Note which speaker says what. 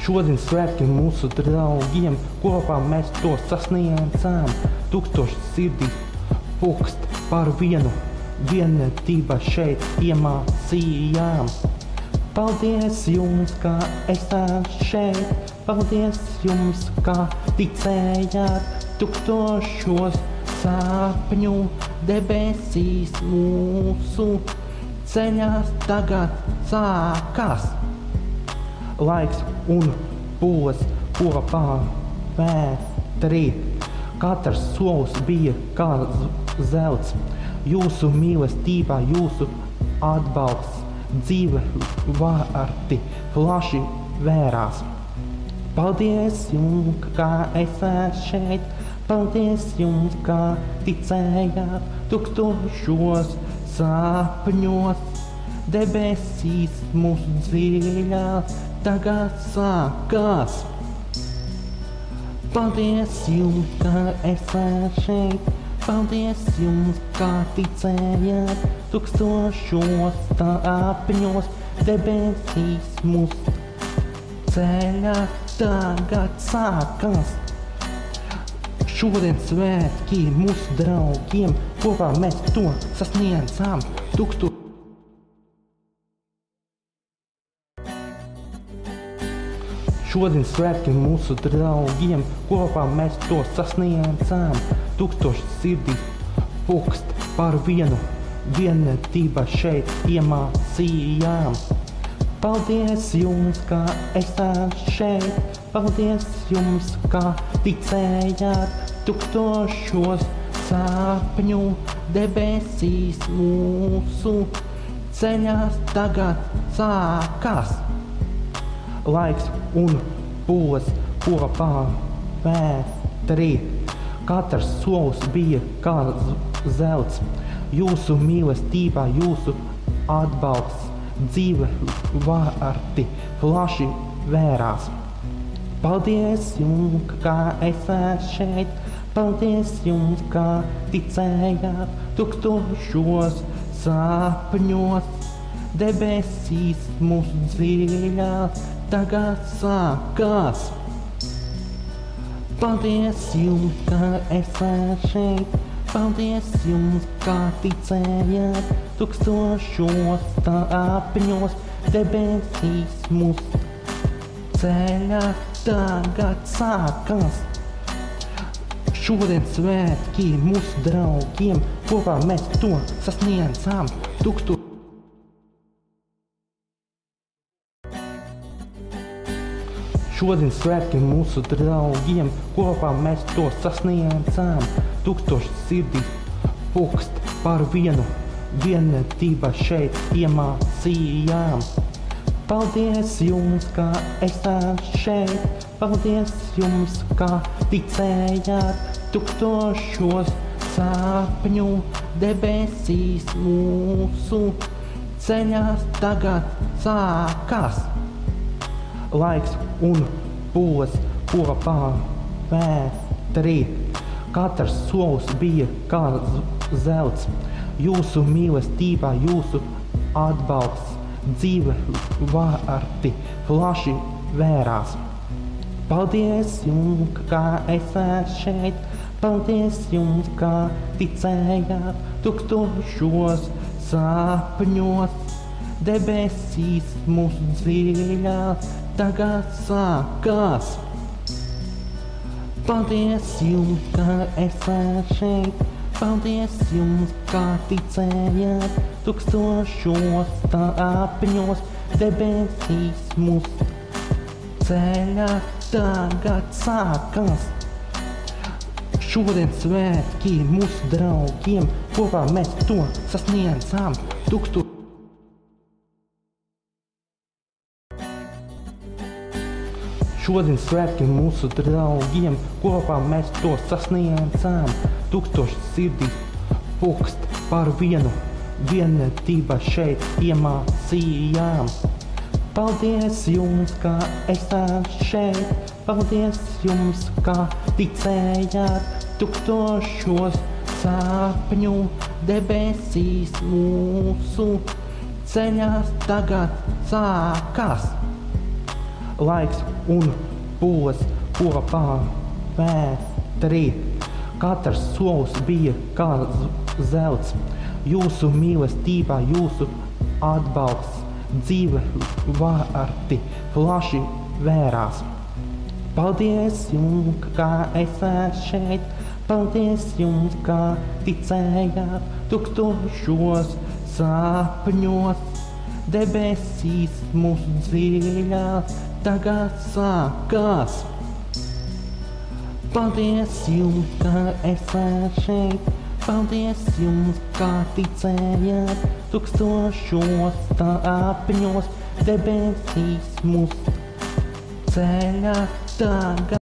Speaker 1: Šodien svētki mūsu draugiem, kopā mēs to sasniedzām. Tūkstoši sirdīs pukst par vienu, vienotībā šeit iemācījām. Paldies jums, ka esat šeit, paldies jums, ka ticējāt. Tūkstošos sapņu debesīs mūsu ceļās tagad sākās. Laiks un pūles kopā vētrīt. Katrs solis bija kā zelts. Jūsu mīlestībā, jūsu atbalsts, dzīve vārti plaši vērās. Paldies jums, ka esat šeit, paldies jums, ka ticējāt. Tūkstošos sapņos debesīs mūsu dziļās tagad sākās. Paldies jums, ka esat šeit, paldies jums, ka ticējāt. Tūkstošos sapņos debesīs mūsu ceļās tagad sākās. Šodien svētki mūsu draugiem, kopā mēs to sasniedzām. Šodien svētki mūsu draugiem, kopā mēs to sasniedzām. Tūkstoši sirdīs pukst par vienu, vienotībā šeit iemācījām. Paldies jums, ka esat šeit, paldies jums, ka ticējāt. Tūkstošos sapņu debesīs mūsu ceļās tagad sākās. Laiks un pūles kopā vētrīt. Katrs solis bija kā zelts. Jūsu mīlestībā, jūsu atbalsts, dzīve vārti plaši vērās. Paldies jums, ka esat šeit, paldies jums, ka ticējāt. Tūkstošos sapņos debesīs mūsu dziļās tagad sākās. Paldies jums, ka esat šeit, paldies jums, ka ticējāt. Tūkstošos sapņos debesīs mūsu ceļās tagad sākās. Šodien svētki mūsu draugiem, kopā mēs to sasniedzām. Šodien svētki mūsu draugiem, kopā mēs to sasniedzām. Tūkstoši sirdīs pukst par vienu, vienotībā šeit iemācījām. Paldies jums, ka esat šeit, paldies jums, ka ticējāt. Tūkstošos sapņu debesīs mūsu ceļās tagad sākās. Laiks un pūles kopā vētrīt. Katrs solis bija kā zelts. Jūsu mīlestībā, jūsu atbalsts, dzīve vārti plaši vērās. Paldies jums, ka esat šeit, paldies jums, ka ticējāt. Tūkstošos sapņos debesīs mūsu dziļās tagad sākās. Paldies jums, ka esat šeit, paldies jums, ka ticējāt. Tūkstošos sapņos debesīs mūsu ceļās tagad sākās. Šodien svētki mūsu draugiem, kopā mēs to sasniedzām. Šodien svētki mūsu draugiem, kopā mēs to sasniedzām. Tūkstoši sirdīs pukst par vienu, vienotībā šeit iemācījām. Paldies jums, ka esat šeit, paldies jums, ka ticējāt. Tūkstošos sapņu debesīs mūsu ceļās tagad sākās. laiks un pos kopā vētrī. Katrs solis bija kā zelts, jūsu mīlestībā, jūsu atbalsts, dzīve vārti plaši vērās. Paldies jums, kā esat šeit, paldies jums, kā ticējāt tūkstošos sapņos. Debesīs mūsu dziļās tagad sākās. Paldies jums, kā esat šeit, paldies jums, kā ticējāt tūkstošos sapņos. Debesīs mūsu ceļā tagad.